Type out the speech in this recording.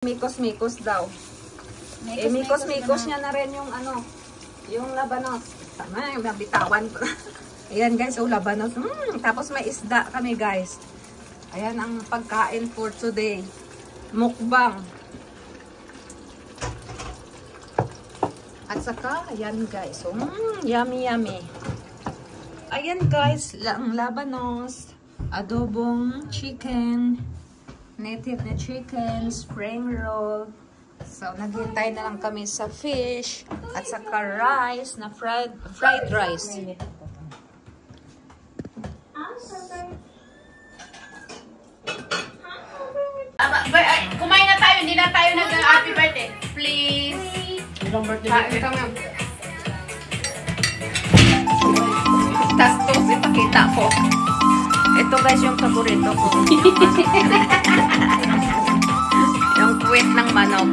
Mikos-mikos daw. Mikos-mikos niya na rin yung ano, yung labanos. Tama, yung nabitawan ko. Ayan guys, yung labanos. Tapos may isda kami guys. Ayan ang pagkain for today. Mukbang. At saka, ayan guys. So, yummy yummy. Ayan guys, ang labanos. Adobong chicken. Native na chicken, spring roll. So, naghintay na lang kami sa fish at saka rice na fried rice. Kumain na tayo, hindi na tayo nag-happy birthday. Please. Ibang birthday. Ito nga. Tapos ipakita ko. Ito guys yung paborito ko. Yung puwet ng manok.